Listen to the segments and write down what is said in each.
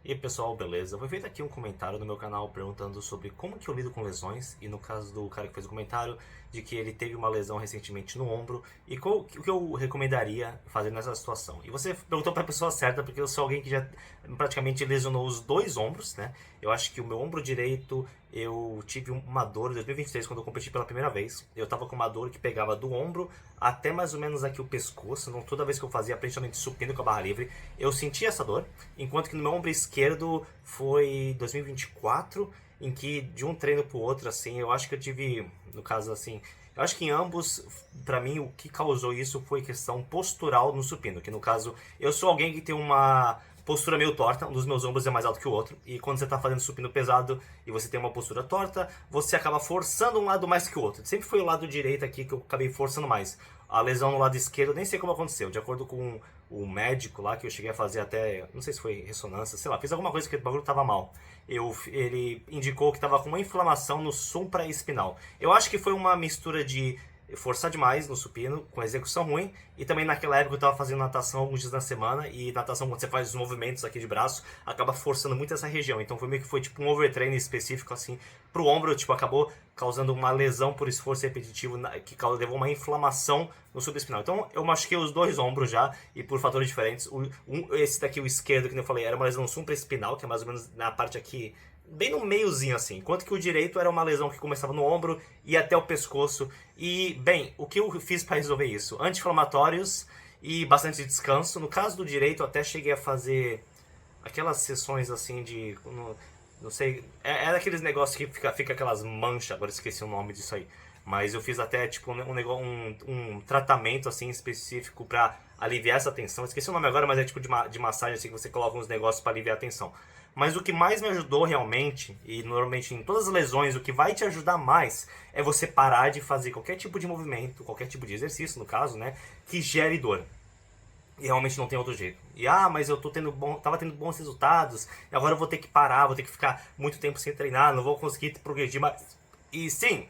E aí pessoal, beleza? Foi feito aqui um comentário no meu canal perguntando sobre como que eu lido com lesões, e no caso do cara que fez o comentário, de que ele teve uma lesão recentemente no ombro, e o que eu recomendaria fazer nessa situação. E você perguntou para a pessoa certa, porque eu sou alguém que já praticamente lesionou os dois ombros, né? Eu acho que o meu ombro direito, eu tive uma dor em 2023 quando eu competi pela primeira vez. Eu tava com uma dor que pegava do ombro até mais ou menos aqui o pescoço, então toda vez que eu fazia, principalmente supino com a barra livre, eu sentia essa dor, enquanto que no meu ombro esquerdo foi 2024, em que de um treino pro outro, assim, eu acho que eu tive, no caso assim, eu acho que em ambos, pra mim, o que causou isso foi questão postural no supino, que no caso, eu sou alguém que tem uma postura meio torta, um dos meus ombros é mais alto que o outro, e quando você tá fazendo supino pesado e você tem uma postura torta, você acaba forçando um lado mais que o outro. Sempre foi o lado direito aqui que eu acabei forçando mais. A lesão no lado esquerdo, nem sei como aconteceu, de acordo com o médico lá, que eu cheguei a fazer até, não sei se foi ressonância, sei lá, fiz alguma coisa que o bagulho tava mal. Ele indicou que tava com uma inflamação no supraespinal. Eu acho que foi uma mistura de forçar demais no supino, com execução ruim, e também naquela época eu tava fazendo natação alguns dias na semana, e natação, quando você faz os movimentos aqui de braço, acaba forçando muito essa região, então foi meio que foi tipo um overtraining específico assim pro ombro, tipo, acabou causando uma lesão por esforço repetitivo que levou uma inflamação no subespinal. Então eu machuquei os dois ombros já, e por fatores diferentes. Esse daqui, o esquerdo, que eu falei, era uma lesão supraespinal, que é mais ou menos na parte aqui, bem no meiozinho assim, enquanto que o direito era uma lesão que começava no ombro e até o pescoço. E, bem, o que eu fiz para resolver isso? Anti-inflamatórios e bastante descanso. No caso do direito, eu até cheguei a fazer aquelas sessões assim de... Não sei, é daqueles negócios que fica aquelas manchas, agora esqueci o nome disso aí. Mas eu fiz até tipo um tratamento assim específico para aliviar essa tensão. Esqueci o nome agora, mas é tipo de massagem assim que você coloca uns negócios para aliviar a tensão. Mas o que mais me ajudou realmente, e normalmente em todas as lesões, o que vai te ajudar mais é você parar de fazer qualquer tipo de movimento, qualquer tipo de exercício, no caso, né, que gere dor. E realmente não tem outro jeito. E mas eu tava tendo bons resultados, e agora eu vou ter que parar, vou ter que ficar muito tempo sem treinar, não vou conseguir progredir mais. E sim,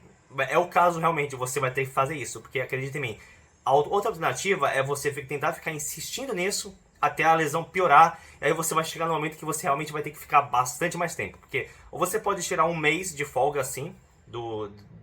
é o caso realmente, você vai ter que fazer isso, porque acredita em mim, a outra alternativa é você tentar ficar insistindo nisso até a lesão piorar, e aí você vai chegar no momento que você realmente vai ter que ficar bastante mais tempo. Porque ou você pode tirar um mês de folga assim,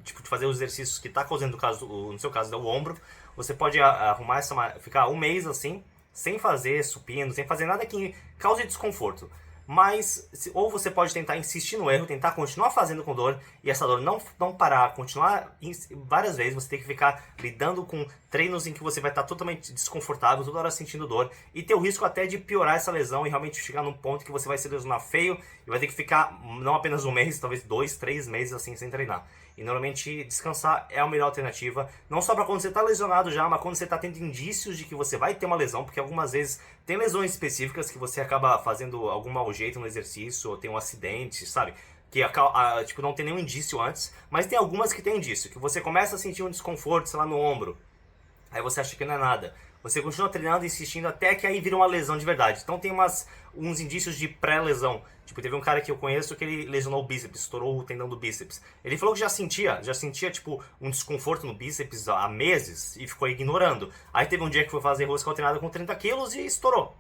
tipo, de fazer os exercícios que tá causando no seu caso, o ombro. Você pode arrumar ficar um mês assim, sem fazer supino, sem fazer nada que cause desconforto. Mas, ou você pode tentar insistir no erro, tentar continuar fazendo com dor, e essa dor não parar, continuar várias vezes, você tem que ficar lidando com treinos em que você vai estar totalmente desconfortável, toda hora sentindo dor, e ter o risco até de piorar essa lesão e realmente chegar num ponto que você vai se lesionar feio, e vai ter que ficar não apenas um mês, talvez 2, 3 meses assim sem treinar. E normalmente descansar é a melhor alternativa, não só para quando você está lesionado já, mas quando você está tendo indícios de que você vai ter uma lesão, porque algumas vezes tem lesões específicas que você acaba fazendo algum mau jeito no exercício, ou tem um acidente, sabe? Que tipo, não tem nenhum indício antes, mas tem algumas que tem indício, que você começa a sentir um desconforto, sei lá, no ombro, aí você acha que não é nada. Você continua treinando, insistindo, até que aí vira uma lesão de verdade. Então tem uns indícios de pré-lesão. Tipo, teve um cara que eu conheço que ele lesionou o bíceps, estourou o tendão do bíceps. Ele falou que já sentia tipo, um desconforto no bíceps há meses e ficou ignorando. Aí teve um dia que foi fazer rosca alternada com 30 quilos e estourou.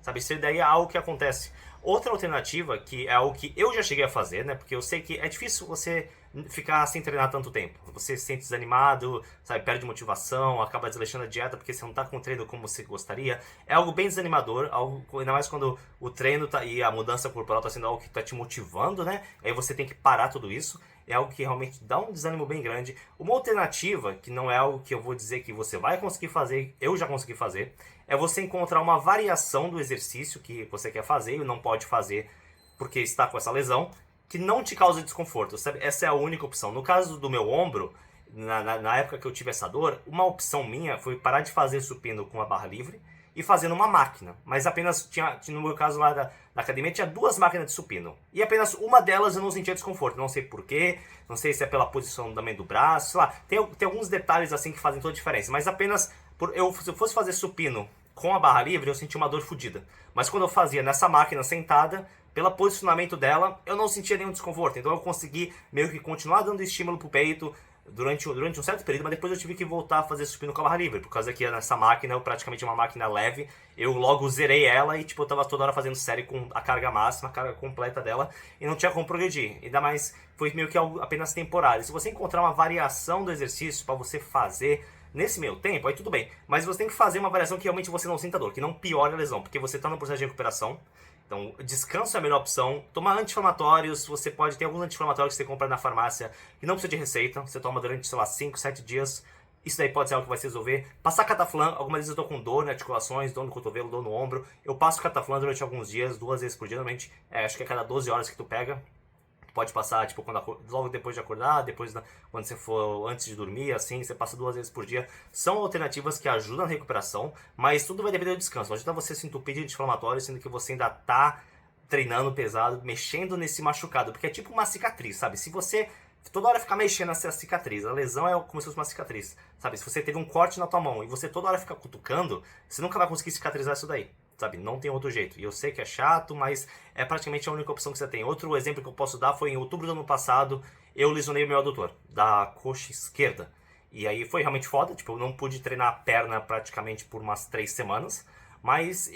Sabe, isso daí é algo que acontece. Outra alternativa, que é algo que eu já cheguei a fazer, né? Porque eu sei que é difícil você ficar sem treinar tanto tempo. Você se sente desanimado, sabe, perde motivação, acaba desleixando a dieta porque você não tá com o treino como você gostaria. É algo bem desanimador, ainda mais quando o treino e a mudança corporal tá sendo algo que tá te motivando, né? Aí você tem que parar tudo isso. É algo que realmente dá um desânimo bem grande. Uma alternativa, que não é algo que eu vou dizer que você vai conseguir fazer, eu já consegui fazer, é você encontrar uma variação do exercício que você quer fazer e não pode fazer porque está com essa lesão, que não te causa desconforto, sabe? Essa é a única opção. No caso do meu ombro, na época que eu tive essa dor, uma opção minha foi parar de fazer supino com a barra livre e fazer numa máquina. Mas apenas no meu caso lá da academia, tinha 2 máquinas de supino. E apenas uma delas eu não sentia desconforto. Não sei porquê, não sei se é pela posicionamento do braço, sei lá. Tem alguns detalhes assim que fazem toda a diferença. Mas apenas se eu fosse fazer supino com a barra livre, eu sentia uma dor fodida. Mas quando eu fazia nessa máquina sentada, pelo posicionamento dela, eu não sentia nenhum desconforto. Então eu consegui meio que continuar dando estímulo pro peito, durante um certo período, mas depois eu tive que voltar a fazer supino com a barra livre, por causa que nessa máquina, eu praticamente uma máquina leve, eu logo zerei ela e tipo, eu tava toda hora fazendo série com a carga máxima, a carga completa dela, e não tinha como progredir. Ainda mais, foi meio que algo apenas temporário. Se você encontrar uma variação do exercício para você fazer nesse meio tempo, aí tudo bem. Mas você tem que fazer uma variação que realmente você não sinta dor, que não piore a lesão, porque você está no processo de recuperação. Então, descanso é a melhor opção. Tomar anti-inflamatórios, você pode ter alguns anti-inflamatórios que você compra na farmácia que não precisa de receita. Você toma durante, sei lá, 5, 7 dias. Isso daí pode ser algo que vai se resolver. Passar cataflã, algumas vezes eu tô com dor nas articulações, dor no cotovelo, dor no ombro. Eu passo cataflã durante alguns dias, 2 vezes por dia, normalmente. Acho que é cada 12 horas que tu pega. Pode passar, tipo, logo depois de acordar, quando você for antes de dormir, assim, você passa 2 vezes por dia. São alternativas que ajudam na recuperação, mas tudo vai depender do descanso. Não adianta você se entupir de anti-inflamatório, sendo que você ainda tá treinando pesado, mexendo nesse machucado, porque é tipo uma cicatriz, sabe? Se você toda hora ficar mexendo nessa cicatriz, a lesão é como se fosse uma cicatriz, sabe? Se você teve um corte na tua mão e você toda hora fica cutucando, você nunca vai conseguir cicatrizar isso daí. Sabe, não tem outro jeito. E eu sei que é chato, mas é praticamente a única opção que você tem. Outro exemplo que eu posso dar foi em outubro do ano passado, eu lesionei o meu adutor da coxa esquerda. E aí foi realmente foda, tipo, eu não pude treinar a perna praticamente por umas 3 semanas. Mas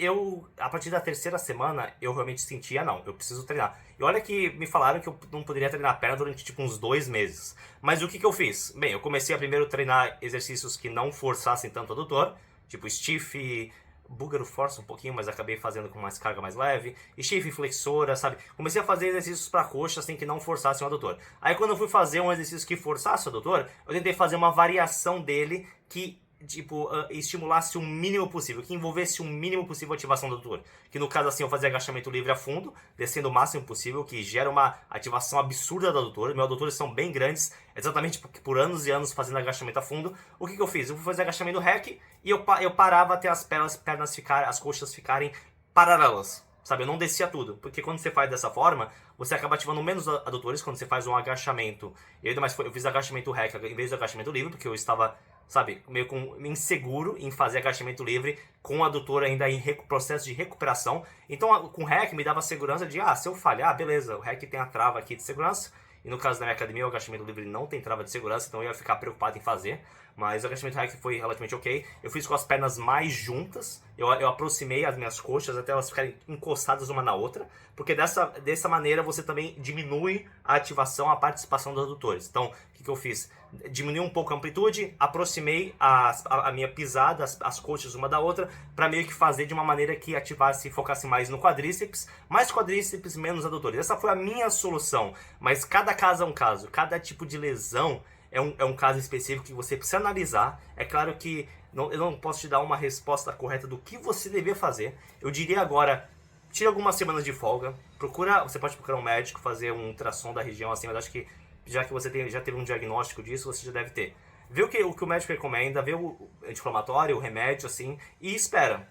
a partir da 3ª semana, eu realmente sentia, não, eu preciso treinar. E olha que me falaram que eu não poderia treinar a perna durante tipo uns 2 meses. Mas o que eu fiz? Bem, eu comecei a primeiro treinar exercícios que não forçassem tanto o adutor, tipo stiff, búlgaro força um pouquinho, mas acabei fazendo com mais carga mais leve, stiff, flexora, sabe? Comecei a fazer exercícios para coxa assim que não forçassem o adutor. Aí quando eu fui fazer um exercício que forçasse o adutor, eu tentei fazer uma variação dele que tipo, estimulasse o mínimo possível, que envolvesse o mínimo possível a ativação do adutor. Que no caso assim, eu fazia agachamento livre a fundo, descendo o máximo possível, que gera uma ativação absurda do adutor. Meus adutores são bem grandes, exatamente porque por anos e anos fazendo agachamento a fundo. O que eu fiz? Eu fui fazer agachamento rec e eu parava até as pernas ficarem, as coxas ficarem paralelas. Sabe, eu não descia tudo, porque quando você faz dessa forma, você acaba ativando menos adutores quando você faz um agachamento. E ainda mais eu fiz agachamento rec em vez do agachamento livre, porque eu estava, sabe, meio inseguro em fazer agachamento livre com o adutor ainda em processo de recuperação. Então, com o rec me dava segurança de, se eu falhar, beleza, o rec tem a trava aqui de segurança. E no caso da minha academia, o agachamento livre não tem trava de segurança, então eu ia ficar preocupado em fazer. Mas o agachamento rec foi relativamente ok. Eu fiz com as pernas mais juntas. Eu aproximei as minhas coxas até elas ficarem encostadas uma na outra. Porque dessa maneira você também diminui a ativação, a participação dos adutores. Então, o que eu fiz? Diminui um pouco a amplitude, aproximei a minha pisada, as coxas uma da outra, para meio que fazer de uma maneira que ativasse e focasse mais no quadríceps, mais quadríceps, menos adutores. Essa foi a minha solução. Mas cada caso é um caso, cada tipo de lesão é um caso específico que você precisa analisar. É claro que eu não posso te dar uma resposta correta do que você deveria fazer. Eu diria agora, tira algumas semanas de folga, você pode procurar um médico, fazer um ultrassom da região assim, mas acho que já que você já teve um diagnóstico disso, você já deve ter. Vê o que o médico recomenda, vê o anti-inflamatório, o remédio, assim, e espera.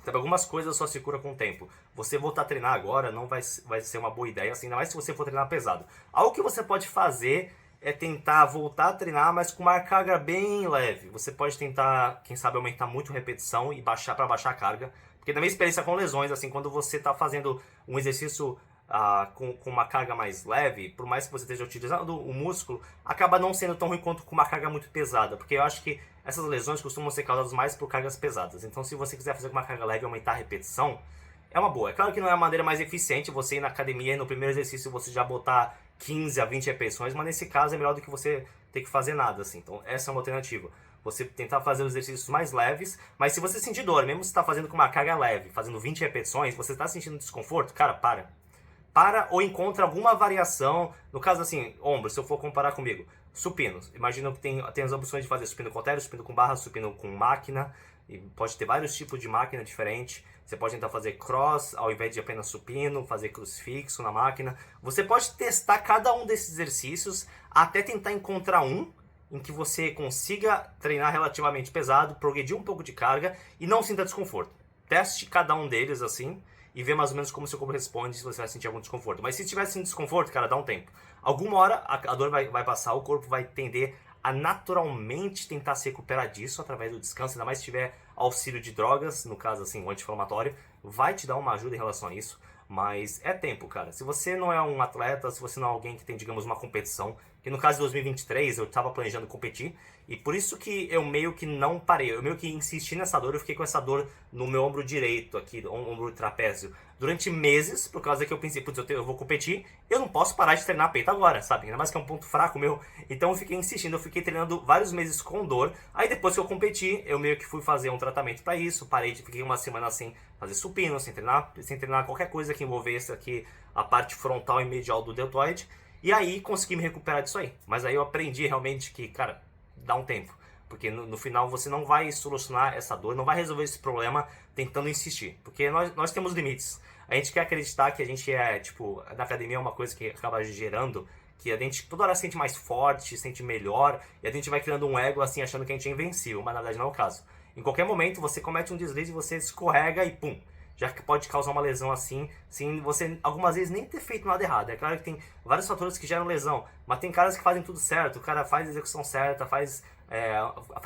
Sabe, algumas coisas só se cura com o tempo. Você voltar a treinar agora não vai ser uma boa ideia, assim, ainda mais se você for treinar pesado. Algo que você pode fazer é tentar voltar a treinar, mas com uma carga bem leve. Você pode tentar, quem sabe, aumentar muito a repetição e baixar a carga. Porque na minha experiência com lesões, assim, quando você está fazendo um exercício com uma carga mais leve, por mais que você esteja utilizando o músculo, acaba não sendo tão ruim quanto com uma carga muito pesada. Porque eu acho que essas lesões costumam ser causadas mais por cargas pesadas. Então, se você quiser fazer com uma carga leve e aumentar a repetição, é uma boa. É claro que não é a maneira mais eficiente você ir na academia e no primeiro exercício você já botar 15 a 20 repetições, mas nesse caso é melhor do que você ter que fazer nada, assim. Então essa é uma alternativa. Você tentar fazer os exercícios mais leves, mas se você sentir dor, mesmo se está fazendo com uma carga leve, fazendo 20 repetições, você está sentindo desconforto, cara, para ou encontra alguma variação. No caso assim, ombro, se eu for comparar comigo, supino. Imagina que tem as opções de fazer supino com halteres, supino com barra, supino com máquina. E pode ter vários tipos de máquina diferentes. Você pode tentar fazer cross ao invés de apenas supino, fazer crucifixo na máquina. Você pode testar cada um desses exercícios até tentar encontrar um em que você consiga treinar relativamente pesado, progredir um pouco de carga e não sinta desconforto. Teste cada um deles assim e vê mais ou menos como seu corpo responde, se você vai sentir algum desconforto. Mas se tiver sentindo desconforto, cara, dá um tempo. Alguma hora a dor vai passar, o corpo vai tender a naturalmente tentar se recuperar disso através do descanso, ainda mais se tiver auxílio de drogas, no caso assim, o anti-inflamatório, vai te dar uma ajuda em relação a isso, mas é tempo, cara. Se você não é um atleta, se você não é alguém que tem, digamos, uma competição, E no caso de 2023, eu tava planejando competir, e por isso que eu meio que não parei, eu meio que insisti nessa dor, eu fiquei com essa dor no meu ombro direito aqui, ombro trapézio, durante meses, por causa que eu pensei, putz, eu vou competir, eu não posso parar de treinar peito agora, sabe? Ainda mais que é um ponto fraco meu, então eu fiquei insistindo, eu fiquei treinando vários meses com dor, aí depois que eu competi, eu meio que fui fazer um tratamento pra isso, fiquei uma semana sem fazer supino, sem treinar qualquer coisa que envolvesse aqui a parte frontal e medial do deltoide, e aí consegui me recuperar disso aí. Mas aí eu aprendi realmente que, cara, dá um tempo. Porque no final você não vai solucionar essa dor, não vai resolver esse problema tentando insistir. Porque nós temos limites. A gente quer acreditar que a gente é, tipo, na academia é uma coisa que acaba gerando, que a gente toda hora se sente mais forte, se sente melhor, e a gente vai criando um ego assim, achando que a gente é invencível, mas na verdade não é o caso. Em qualquer momento você comete um deslize, você escorrega e pum, já que pode causar uma lesão assim, sem você algumas vezes nem ter feito nada errado. É claro que tem vários fatores que geram lesão, mas tem caras que fazem tudo certo, o cara faz a execução certa, faz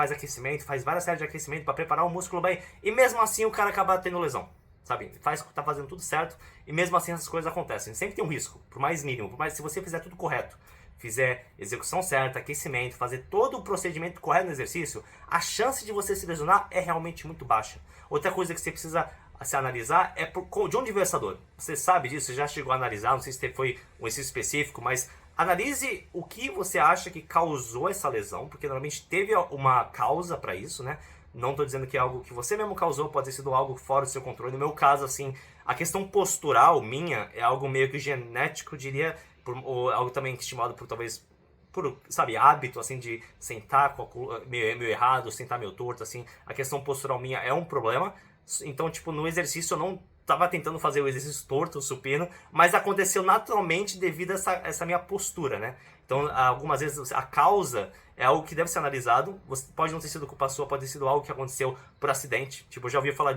aquecimento, faz várias séries de aquecimento para preparar o músculo bem, e mesmo assim o cara acaba tendo lesão, sabe? Tá fazendo tudo certo, e mesmo assim essas coisas acontecem. Sempre tem um risco, por mais mínimo, por mais se você fizer tudo correto, fizer execução certa, aquecimento, fazer todo o procedimento correto no exercício, a chance de você se lesionar é realmente muito baixa. Outra coisa que você precisa se analisar é de onde veio essa dor. Você sabe disso, você já chegou a analisar, não sei se foi um exercício específico, mas analise o que você acha que causou essa lesão, porque normalmente teve uma causa para isso, né? Não estou dizendo que é algo que você mesmo causou, pode ter sido algo fora do seu controle. No meu caso, assim, a questão postural minha é algo meio que genético, diria, ou algo também estimado por talvez por, sabe, hábito, assim, de sentar meio errado, sentar meio torto, assim. A questão postural minha é um problema. Então, tipo, no exercício eu não tava tentando fazer o exercício torto, o supino, mas aconteceu naturalmente devido a essa minha postura, né? Então, algumas vezes a causa é algo que deve ser analisado. Pode não ter sido culpa sua, pode ter sido algo que aconteceu por acidente. Tipo, eu já ouvi falar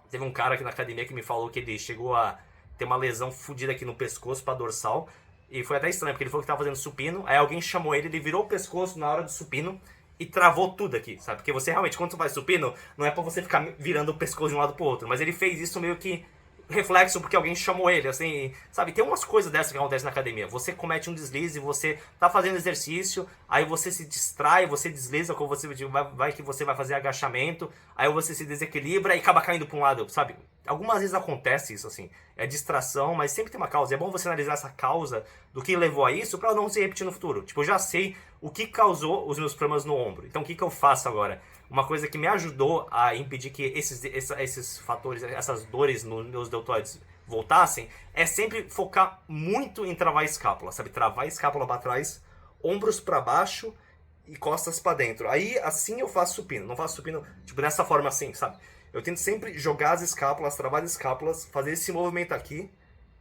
teve um cara aqui na academia que me falou que ele chegou a ter uma lesão fodida aqui no pescoço pra dorsal. E foi até estranho, porque ele falou que tava fazendo supino, aí alguém chamou ele virou o pescoço na hora do supino e travou tudo aqui, sabe? Porque você realmente, quando você faz supino, não é pra você ficar virando o pescoço de um lado pro outro, mas ele fez isso meio que reflexo porque alguém chamou ele, assim, sabe? Tem umas coisas dessas que acontecem na academia. Você comete um deslize, você tá fazendo exercício, aí você se distrai, você desliza, como você vai que você vai fazer agachamento, aí você se desequilibra e acaba caindo pra um lado, sabe? Algumas vezes acontece isso, assim, é distração, mas sempre tem uma causa. É bom você analisar essa causa do que levou a isso pra não se repetir no futuro. Tipo, eu já sei o que causou os meus problemas no ombro. Então, o que eu faço agora? Uma coisa que me ajudou a impedir que esses fatores, essas dores nos meus deltoides voltassem, é sempre focar muito em travar a escápula, sabe? Travar a escápula para trás, ombros para baixo e costas para dentro. Aí, assim eu faço supino. Não faço supino, tipo, dessa forma assim, sabe? Eu tento sempre jogar as escápulas, travar as escápulas, fazer esse movimento aqui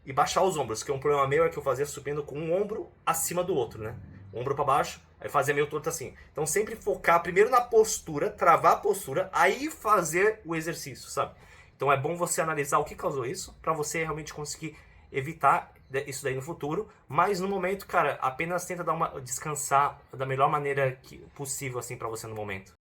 e baixar os ombros, que é um problema meu, é que eu fazia supino com um ombro acima do outro, né? Ombro para baixo, aí fazia meio torto assim. Então sempre focar primeiro na postura, travar a postura, aí fazer o exercício, sabe? Então é bom você analisar o que causou isso, para você realmente conseguir evitar isso daí no futuro, mas no momento, cara, apenas tenta descansar da melhor maneira possível assim para você no momento.